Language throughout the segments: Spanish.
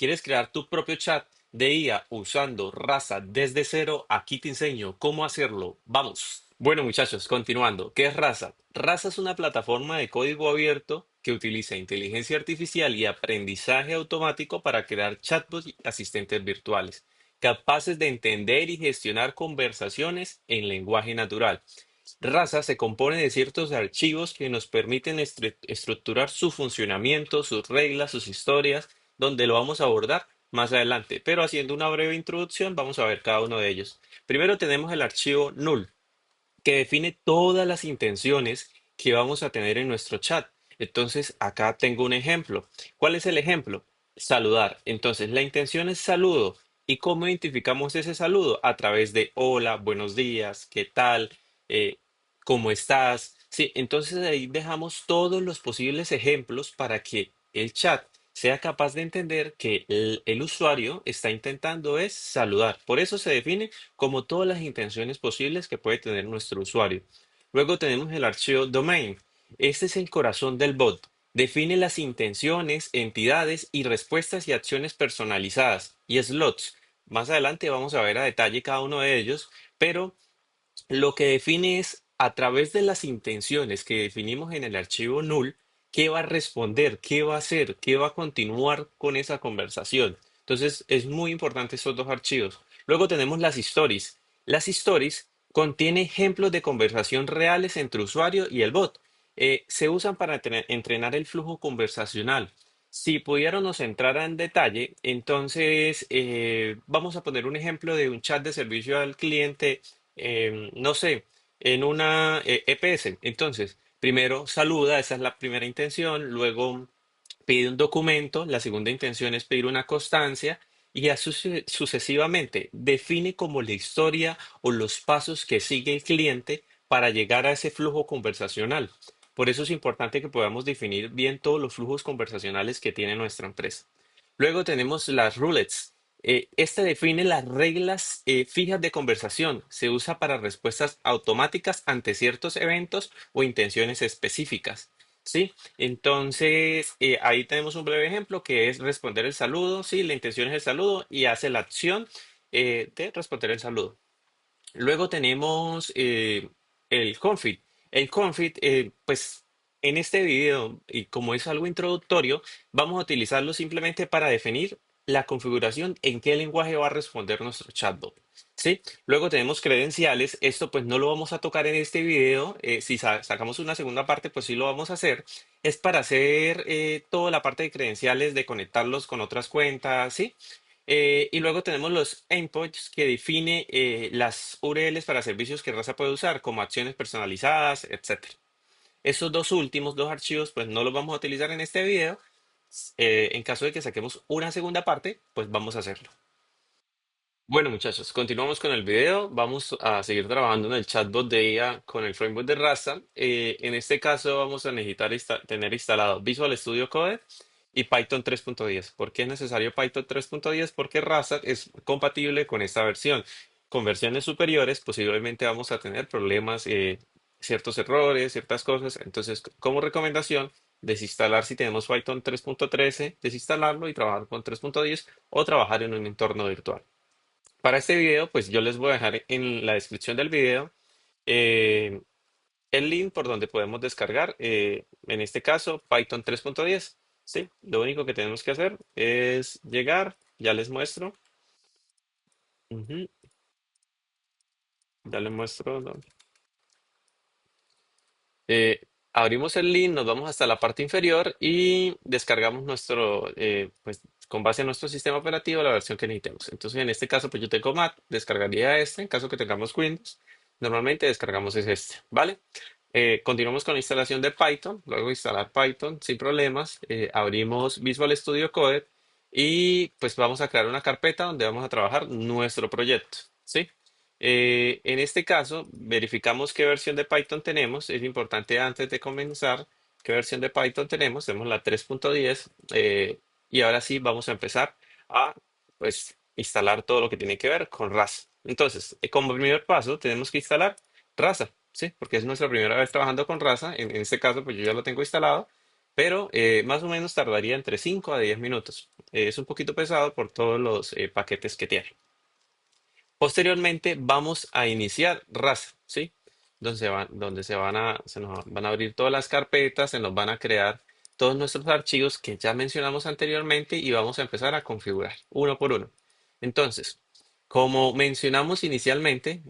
¿Quieres crear tu propio chat de IA usando Rasa desde cero? Aquí te enseño cómo hacerlo. Vamos. Bueno, muchachos, continuando. ¿Qué es Rasa? Rasa es una plataforma de código abierto que utiliza inteligencia artificial y aprendizaje automático para crear chatbots y asistentes virtuales, capaces de entender y gestionar conversaciones en lenguaje natural. Rasa se compone de ciertos archivos que nos permiten estructurar su funcionamiento, sus reglas, sus historias, donde lo vamos a abordar más adelante. Pero haciendo una breve introducción, vamos a ver cada uno de ellos. Primero tenemos el archivo null, que define todas las intenciones que vamos a tener en nuestro chat. Entonces, acá tengo un ejemplo. ¿Cuál es el ejemplo? Saludar. Entonces, la intención es saludo. ¿Y cómo identificamos ese saludo? A través de hola, buenos días, ¿qué tal? Eh, ¿Cómo estás? Sí, entonces ahí dejamos todos los posibles ejemplos para que el chat sea capaz de entender que el usuario está intentando es saludar. Por eso se define como todas las intenciones posibles que puede tener nuestro usuario. Luego tenemos el archivo domain. Este es el corazón del bot. Define las intenciones, entidades y respuestas y acciones personalizadas y slots. Más adelante vamos a ver a detalle cada uno de ellos, pero lo que define es a través de las intenciones que definimos en el archivo null, qué va a responder, qué va a hacer, qué va a continuar con esa conversación. Entonces es muy importante estos dos archivos. Luego tenemos las stories. Las stories contienen ejemplos de conversación reales entre usuario y el bot. Se usan para entrenar el flujo conversacional. Si pudiéramos entrar en detalle, entonces vamos a poner un ejemplo de un chat de servicio al cliente, no sé, en una EPS. Entonces, primero saluda, esa es la primera intención, luego pide un documento, la segunda intención es pedir una constancia y así sucesivamente define como la historia o los pasos que sigue el cliente para llegar a ese flujo conversacional. Por eso es importante que podamos definir bien todos los flujos conversacionales que tiene nuestra empresa. Luego tenemos las rulets. Esta define las reglas fijas de conversación. Se usa para respuestas automáticas ante ciertos eventos o intenciones específicas. ¿Sí? Entonces, ahí tenemos un breve ejemplo que es responder el saludo. Sí, la intención es el saludo y hace la acción de responder el saludo. Luego tenemos el config. El config, pues en este video, y como es algo introductorio, vamos a utilizarlo simplemente para definir la configuración en qué lenguaje va a responder nuestro chatbot. ¿Sí? Luego tenemos credenciales. Esto pues no lo vamos a tocar en este video. Si sacamos una segunda parte, pues sí lo vamos a hacer. Es para hacer toda la parte de credenciales, de conectarlos con otras cuentas, ¿sí? Y luego tenemos los endpoints que define las URLs para servicios que Rasa puede usar, como acciones personalizadas, etcétera. Esos dos últimos dos archivos, pues no los vamos a utilizar en este video. En caso de que saquemos una segunda parte, pues vamos a hacerlo. Bueno, muchachos, continuamos con el video. Vamos a seguir trabajando en el chatbot de IA con el framework de Rasa. En este caso vamos a necesitar tener instalado Visual Studio Code y Python 3.10. ¿Por qué es necesario Python 3.10? Porque Rasa es compatible con esta versión. Con versiones superiores posiblemente vamos a tener problemas, ciertos errores, ciertas cosas. Entonces, como recomendación, desinstalar si tenemos Python 3.13, desinstalarlo y trabajar con 3.10 o trabajar en un entorno virtual. Para este video, pues yo les voy a dejar en la descripción del video eh, el link por donde podemos descargar, en este caso, Python 3.10. Sí, lo único que tenemos que hacer es llegar, ya les muestro. Ujú, ya les muestro. ¿No? Eh, Abrimos el link, nos vamos hasta la parte inferior y descargamos pues con base en nuestro sistema operativo, la versión que necesitemos. Entonces, en este caso, pues yo tengo Mac, descargaría este. En caso que tengamos Windows, normalmente descargamos es este, ¿vale? Continuamos con la instalación de Python, luego de instalar Python sin problemas, abrimos Visual Studio Code y pues vamos a crear una carpeta donde vamos a trabajar nuestro proyecto, ¿sí? En este caso, verificamos qué versión de Python tenemos. Es importante antes de comenzar qué versión de Python tenemos. Tenemos la 3.10 y ahora sí vamos a empezar a pues, instalar todo lo que tiene que ver con Rasa. Entonces, como primer paso, tenemos que instalar Rasa, ¿sí? Porque es nuestra primera vez trabajando con Rasa. En este caso, pues yo ya lo tengo instalado, pero más o menos tardaría entre 5 a 10 minutos. es un poquito pesado por todos los paquetes que tiene. Posteriormente vamos a iniciar RASA, ¿sí? Donde se nos van a abrir todas las carpetas, se nos van a crear todos nuestros archivos que ya mencionamos anteriormente y vamos a empezar a configurar uno por uno. Entonces, como mencionamos inicialmente,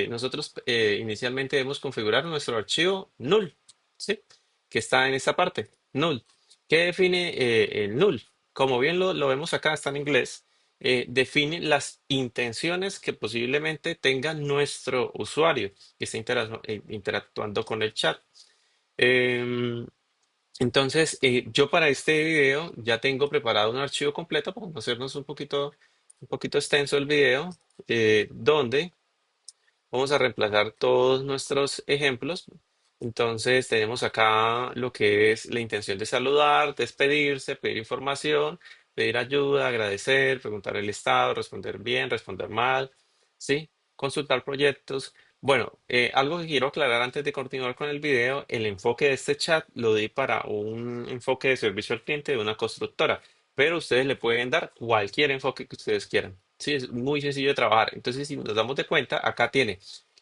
nosotros inicialmente debemos configurar nuestro archivo null, ¿sí? Que está en esta parte, null. ¿Qué define el null? Como bien lo vemos acá, está en inglés, define las intenciones que posiblemente tenga nuestro usuario que está interactuando con el chat. Em, entonces, yo para este video ya tengo preparado un archivo completo para no hacernos un poquito extenso el video, donde vamos a reemplazar todos nuestros ejemplos. Entonces tenemos acá lo que es la intención de saludar, despedirse, pedir información, pedir ayuda, agradecer, preguntar el estado, responder bien, responder mal, ¿sí? Consultar proyectos. Bueno, algo que quiero aclarar antes de continuar con el video, el enfoque de este chat lo di para un enfoque de servicio al cliente de una constructora, pero ustedes le pueden dar cualquier enfoque que ustedes quieran. Sí, es muy sencillo de trabajar. Entonces, si nos damos de cuenta, acá tiene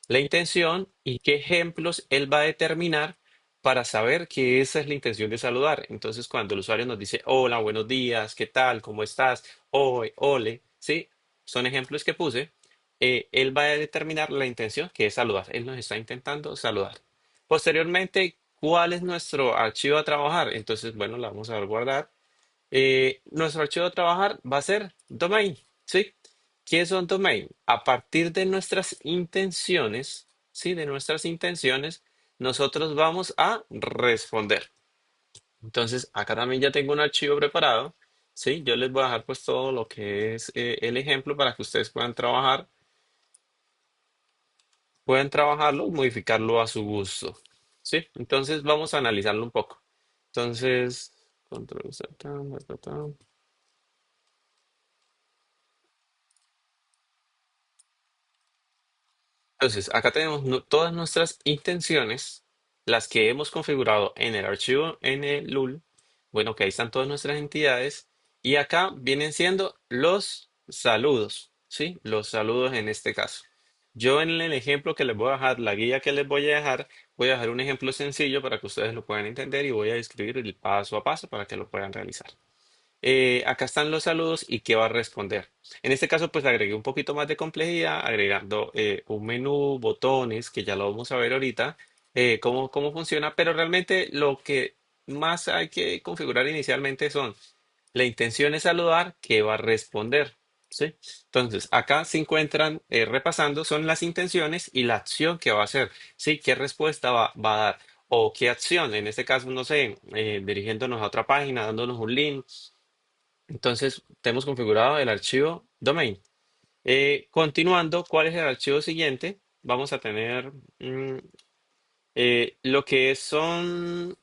la intención y qué ejemplos él va a determinar para saber que esa es la intención de saludar. Entonces, cuando el usuario nos dice, hola, buenos días, ¿qué tal? ¿Cómo estás? Oye, ole, ¿sí? Son ejemplos que puse. Él va a determinar la intención que es saludar. Él nos está intentando saludar. Posteriormente, ¿cuál es nuestro archivo a trabajar? Entonces, bueno, la vamos a guardar. Nuestro archivo de trabajar va a ser domain, ¿sí? ¿Qué son domain? A partir de nuestras intenciones, ¿sí? De nuestras intenciones, nosotros vamos a responder. Entonces, acá también ya tengo un archivo preparado, ¿sí? Yo les voy a dejar pues todo lo que es el ejemplo para que ustedes puedan trabajarlo, modificarlo a su gusto, ¿sí? Entonces, vamos a analizarlo un poco. Entonces, control Z, ta, ta, ta. Entonces, acá tenemos todas nuestras intenciones, las que hemos configurado en el archivo en el LUL. Bueno, que ahí están todas nuestras entidades. Y acá vienen siendo los saludos, ¿sí? Los saludos en este caso. Yo en el ejemplo que les voy a dejar, la guía que les voy a dejar un ejemplo sencillo para que ustedes lo puedan entender y voy a describir el paso a paso para que lo puedan realizar. Acá están los saludos y qué va a responder. En este caso, pues agregué un poquito más de complejidad, agregando un menú, botones, que ya lo vamos a ver ahorita, cómo funciona, pero realmente lo que más hay que configurar inicialmente son la intención es saludar, qué va a responder. ¿Sí? Entonces, acá se encuentran, repasando, son las intenciones y la acción que va a hacer. ¿Sí? ¿Qué respuesta va a dar? O qué acción, en este caso, no sé, dirigiéndonos a otra página, dándonos un link. Entonces, tenemos configurado el archivo domain. Continuando, ¿cuál es el archivo siguiente? Vamos a tener lo que son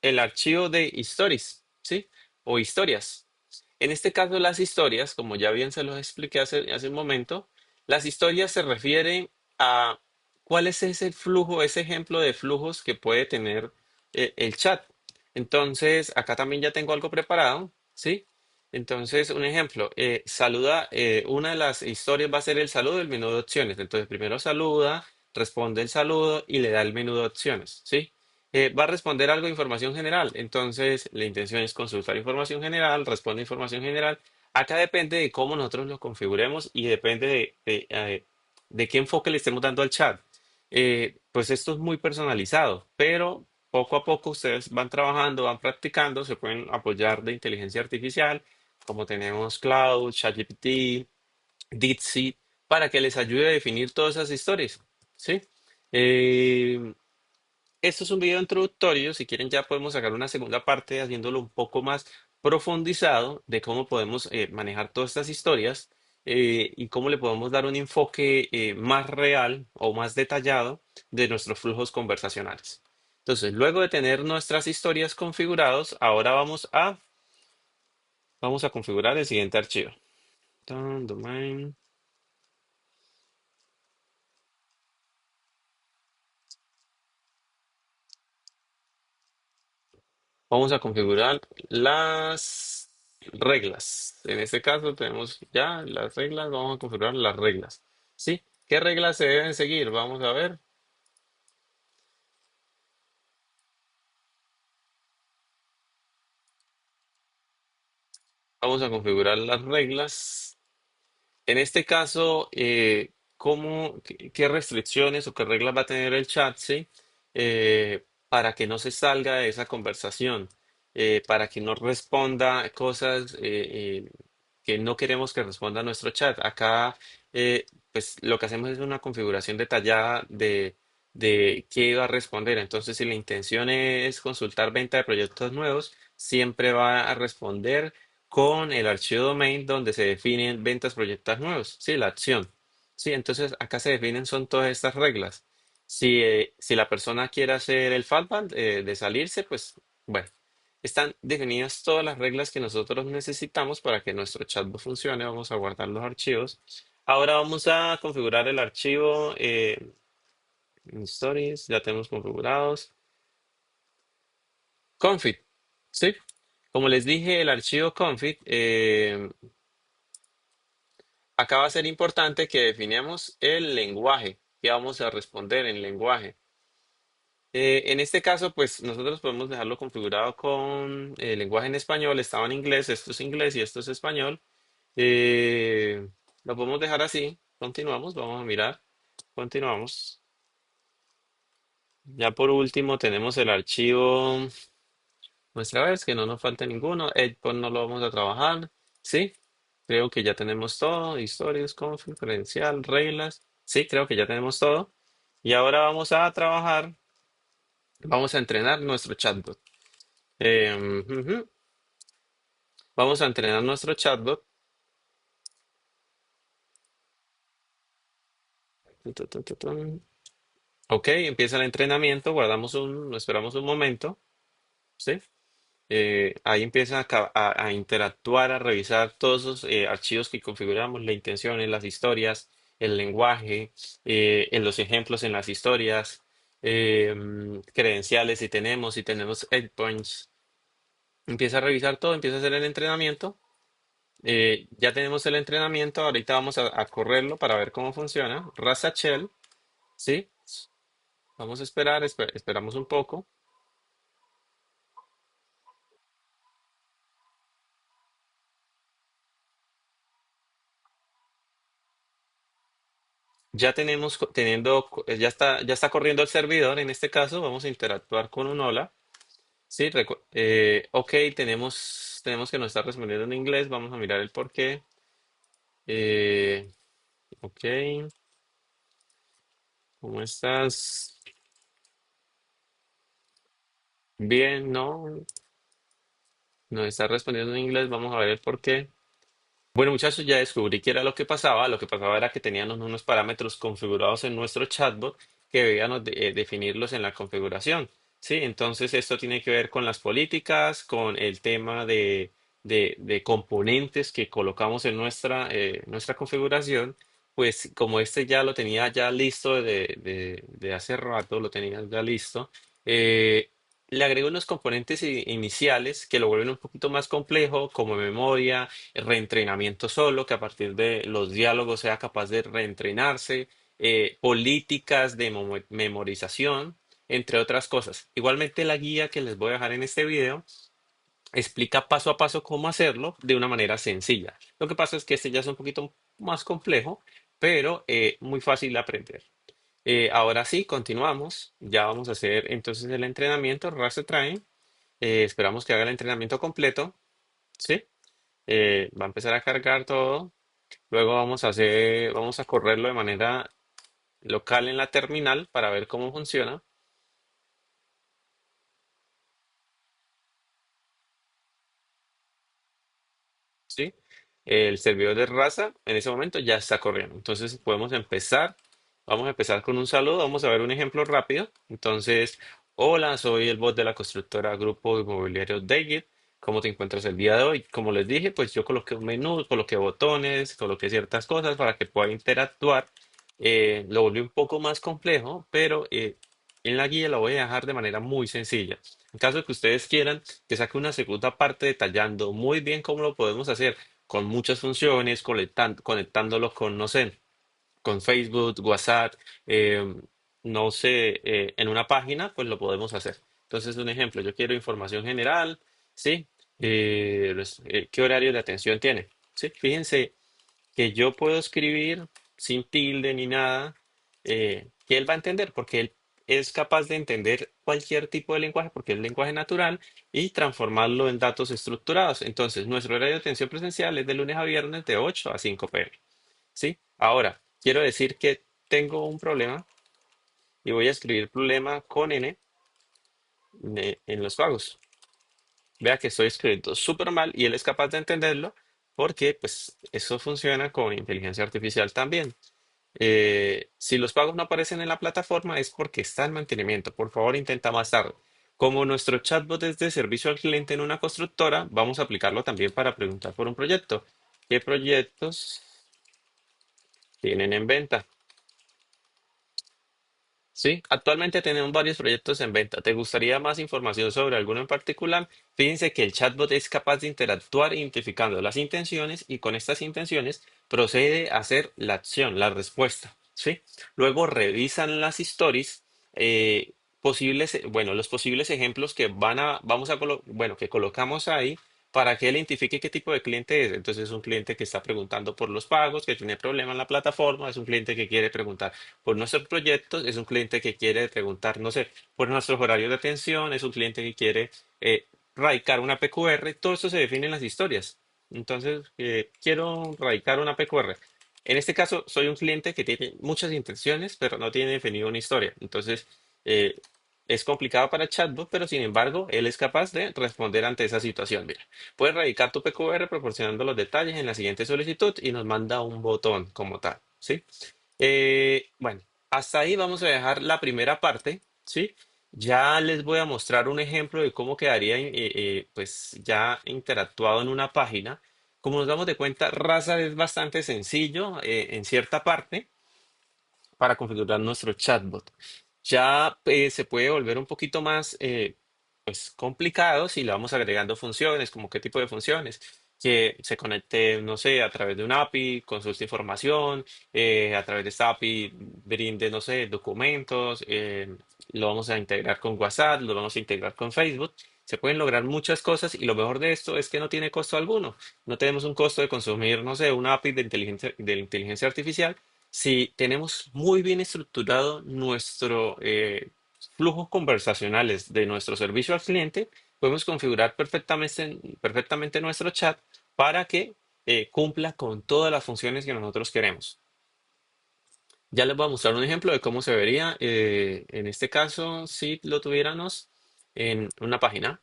el archivo de stories, ¿sí? O historias. En este caso, las historias, como ya bien se los expliqué hace un momento, las historias se refieren a cuál es ese flujo, ese ejemplo de flujos que puede tener el chat. Entonces, acá también ya tengo algo preparado, ¿sí? Entonces, un ejemplo, una de las historias va a ser el saludo del menú de opciones. Entonces, primero saluda, responde el saludo y le da el menú de opciones, ¿sí? Va a responder algo de información general. Entonces, la intención es consultar información general, responde información general. Acá depende de cómo nosotros lo configuremos y depende de qué enfoque le estemos dando al chat. Pues esto es muy personalizado, pero poco a poco ustedes van trabajando, van practicando, se pueden apoyar de inteligencia artificial, como tenemos Cloud, ChatGPT, DeepSeek, para que les ayude a definir todas esas historias. ¿Sí? Eh, Esto es un video introductorio. Si quieren, ya podemos sacar una segunda parte haciéndolo un poco más profundizado de cómo podemos manejar todas estas historias y cómo le podemos dar un enfoque más real o más detallado de nuestros flujos conversacionales. Entonces, luego de tener nuestras historias configurados, ahora vamos a configurar el siguiente archivo. Domain. Vamos a configurar las reglas. En este caso tenemos ya las reglas, vamos a configurar las reglas. ¿Sí? ¿Qué reglas se deben seguir? Vamos a ver. Vamos a configurar las reglas. En este caso, qué restricciones o qué reglas va a tener el chat, ¿sí? Para que no se salga de esa conversación, para que no responda cosas que no queremos que responda nuestro chat. Acá, pues lo que hacemos es una configuración detallada de qué va a responder. Entonces, si la intención es consultar venta de proyectos nuevos, siempre va a responder con el archivo domain donde se definen ventas proyectos nuevos, sí, la acción. Sí, entonces acá se definen son todas estas reglas. Si la persona quiere hacer el fallback de salirse, pues bueno, están definidas todas las reglas que nosotros necesitamos para que nuestro chatbot funcione. Vamos a guardar los archivos. Ahora vamos a configurar el archivo en Stories, ya tenemos configurados. Config, ¿sí? Como les dije, el archivo config acá va a ser importante que definamos el lenguaje que vamos a responder en lenguaje. En este caso, pues nosotros podemos dejarlo configurado con el lenguaje en español. Estaba en inglés, esto es inglés y esto es español. Eh, lo podemos dejar así. Continuamos, vamos a mirar. Continuamos. Ya por último tenemos el archivo. Muestra vez que no nos falta ninguno. Pues no lo vamos a trabajar. Sí, creo que ya tenemos todo. Historias, config, credencial, reglas. Sí, creo que ya tenemos todo. Y ahora vamos a trabajar. Vamos a entrenar nuestro chatbot. Ujú. Vamos a entrenar nuestro chatbot. Tu, tu, tu, tu. Ok, empieza el entrenamiento. Esperamos un momento. ¿Sí? Ahí empieza a interactuar, a revisar todos esos archivos que configuramos, las intenciones, las historias, el lenguaje, en los ejemplos en las historias, credenciales si tenemos endpoints. Empieza a revisar todo, empieza a hacer el entrenamiento. Ya tenemos el entrenamiento, ahorita vamos a correrlo para ver cómo funciona. Rasa Shell, ¿sí? Vamos a esperar, esperamos un poco. Ya tenemos, ya está corriendo el servidor. En este caso, vamos a interactuar con un hola. Sí, ok, tenemos que nos está respondiendo en inglés. Vamos a mirar el por qué. Eh, ok, ¿cómo estás? Bien, no, nos está respondiendo en inglés. Vamos a ver el por qué. Bueno, muchachos, ya descubrí qué era lo que pasaba. Lo que pasaba era que teníamos unos parámetros configurados en nuestro chatbot que debíamos definirlos en la configuración. Sí, entonces esto tiene que ver con las políticas, con el tema de componentes que colocamos en nuestra configuración. Pues como este ya lo tenía ya listo de hace rato, lo tenía ya listo, eh, le agrego unos componentes iniciales que lo vuelven un poquito más complejo, como memoria, reentrenamiento solo, que a partir de los diálogos sea capaz de reentrenarse, políticas de memorización, entre otras cosas. Igualmente la guía que les voy a dejar en este video explica paso a paso cómo hacerlo de una manera sencilla. Lo que pasa es que este ya es un poquito más complejo, pero muy fácil de aprender. Ahora sí, continuamos. Ya vamos a hacer entonces el entrenamiento, Rasa Train. Esperamos que haga el entrenamiento completo, ¿sí? Va a empezar a cargar todo. Luego vamos a correrlo de manera local en la terminal para ver cómo funciona, ¿sí? El servidor de raza en ese momento ya está corriendo. Entonces podemos empezar. Vamos a empezar con un saludo. Vamos a ver un ejemplo rápido. Entonces, hola, soy el bot de la constructora Grupo Inmobiliario Daygit. ¿Cómo te encuentras el día de hoy? Como les dije, pues yo coloqué un menú, coloqué botones, coloqué ciertas cosas para que pueda interactuar. Lo volví un poco más complejo, pero En la guía la voy a dejar de manera muy sencilla. En caso de que ustedes quieran que saque una segunda parte detallando muy bien cómo lo podemos hacer, con muchas funciones, conectándolo con, no sé, con Facebook, WhatsApp, eh, no sé, en una página, pues lo podemos hacer. Entonces, un ejemplo, yo quiero información general, ¿sí? ¿Qué horario de atención tiene? ¿Sí? Fíjense que yo puedo escribir sin tilde ni nada, que él va a entender, porque él es capaz de entender cualquier tipo de lenguaje, porque es lenguaje natural, y transformarlo en datos estructurados. Entonces, nuestro horario de atención presencial es de lunes a viernes de 8 a 5 p.m. ¿Sí? Ahora, quiero decir que tengo un problema y voy a escribir problema con N en los pagos. Vea que estoy escribiendo súper mal y él es capaz de entenderlo porque pues eso funciona con inteligencia artificial también. Si los pagos no aparecen en la plataforma es porque está en mantenimiento. Por favor, intenta más tarde. Como nuestro chatbot es de servicio al cliente en una constructora, vamos a aplicarlo también para preguntar por un proyecto. ¿Qué proyectos tienen en venta? Sí, actualmente tenemos varios proyectos en venta. ¿Te gustaría más información sobre alguno en particular? Fíjense que el chatbot es capaz de interactuar identificando las intenciones y con estas intenciones procede a hacer la acción, la respuesta. ¿Sí? Luego revisan las stories, bueno, los posibles ejemplos que bueno, que colocamos ahí para que él identifique qué tipo de cliente es. Entonces, es un cliente que está preguntando por los pagos, que tiene problema en la plataforma, es un cliente que quiere preguntar por nuestros proyectos, es un cliente que quiere preguntar, no sé, por nuestros horarios de atención, es un cliente que quiere radicar una PQR, todo esto se define en las historias. Entonces, quiero radicar una PQR. En este caso, soy un cliente que tiene muchas intenciones, pero no tiene definido una historia. Entonces, eh, es complicado para el chatbot, pero sin embargo, él es capaz de responder ante esa situación. Mira, puedes radicar tu PQR proporcionando los detalles en la siguiente solicitud y nos manda un botón como tal, ¿sí? Bueno, hasta ahí vamos a dejar la primera parte, ¿sí? Ya les voy a mostrar un ejemplo de cómo quedaría, pues ya interactuado en una página. Como nos damos de cuenta, Raza es bastante sencillo en cierta parte para configurar nuestro chatbot. Ya se puede volver un poquito más pues, complicado si le vamos agregando funciones, como qué tipo de funciones, que se conecte, no sé, a través de un API, consulte información, a través de esta API brinde, no sé, documentos, lo vamos a integrar con WhatsApp, lo vamos a integrar con Facebook. Se pueden lograr muchas cosas y lo mejor de esto es que no tiene costo alguno. No tenemos un costo de consumir, no sé, una API de inteligencia artificial si tenemos muy bien estructurado nuestro flujos conversacionales de nuestro servicio al cliente, podemos configurar perfectamente nuestro chat para que cumpla con todas las funciones que nosotros queremos. Ya les voy a mostrar un ejemplo de cómo se vería en este caso si lo tuviéramos en una página.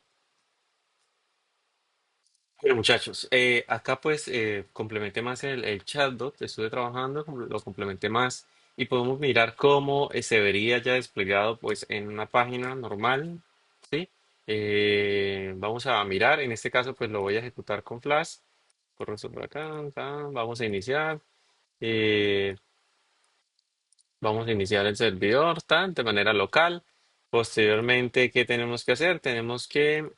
Bueno, muchachos, acá pues complementé más el chatbot, estuve trabajando, lo complementé más y podemos mirar cómo se vería ya desplegado pues en una página normal, ¿sí? Vamos a mirar, en este caso pues lo voy a ejecutar con Flash, corro esto por acá, vamos a iniciar, eh, vamos a iniciar el servidor, de manera local. Posteriormente, ¿qué tenemos que hacer? Tenemos que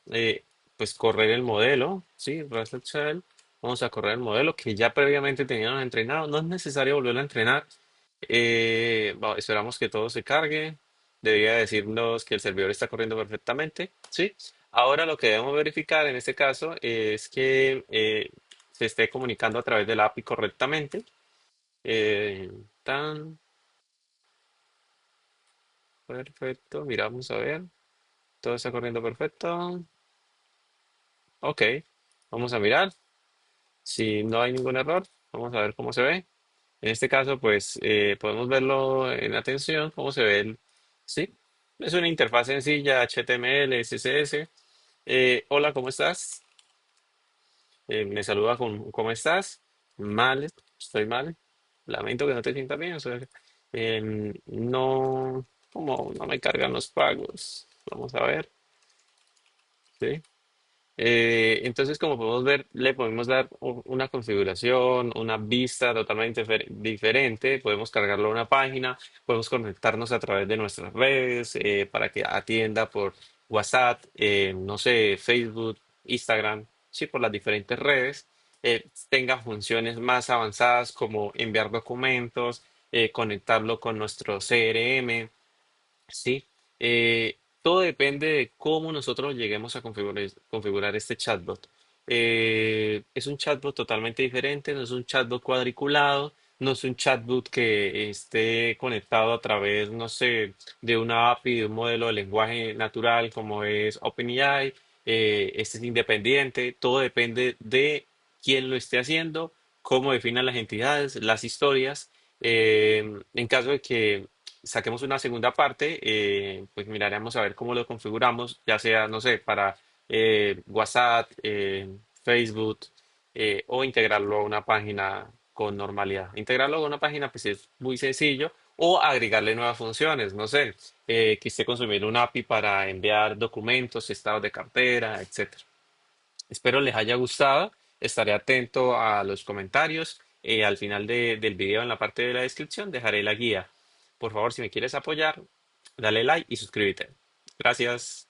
pues correr el modelo, ¿sí? Rastro Shell. Vamos a correr el modelo que ya previamente teníamos entrenado. No es necesario volverlo a entrenar. Esperamos que todo se cargue. Debería decirnos que el servidor está corriendo perfectamente, ¿sí? Ahora lo que debemos verificar en este caso es que se esté comunicando a través de la API correctamente. Eh, tan Perfecto, miramos a ver. Todo está corriendo perfecto. Ok, vamos a mirar. Si no hay ningún error, vamos a ver cómo se ve. En este caso, pues podemos verlo en atención, cómo se ve Sí, es una interfaz sencilla, HTML, CSS. Hola, ¿cómo estás? Me saluda con ¿cómo estás? Mal, estoy mal. Lamento que no te sientas bien. O sea, no, como no me cargan los pagos. Vamos a ver, ¿sí? Entonces, como podemos ver, le podemos dar una configuración, una vista totalmente diferente. Podemos cargarlo a una página, podemos conectarnos a través de nuestras redes para que atienda por WhatsApp, no sé, Facebook, Instagram, sí, por las diferentes redes. Tenga funciones más avanzadas como enviar documentos, conectarlo con nuestro CRM. Sí, todo depende de cómo nosotros lleguemos a configurar este chatbot. Es un chatbot totalmente diferente, no es un chatbot cuadriculado, no es un chatbot que esté conectado a través, no sé, de una API, de un modelo de lenguaje natural como es OpenAI. Este es independiente, todo depende de quién lo esté haciendo, cómo definan las entidades, las historias. En caso de que saquemos una segunda parte, pues miraremos a ver cómo lo configuramos, ya sea, no sé, para WhatsApp, Facebook, o integrarlo a una página con normalidad. Integrarlo a una página, pues es muy sencillo, o agregarle nuevas funciones, no sé, quise consumir un API para enviar documentos, estados de cartera, etcétera. Espero les haya gustado. Estaré atento a los comentarios. Al final del video, en la parte de la descripción, dejaré la guía. Por favor, si me quieres apoyar, dale like y suscríbete. Gracias.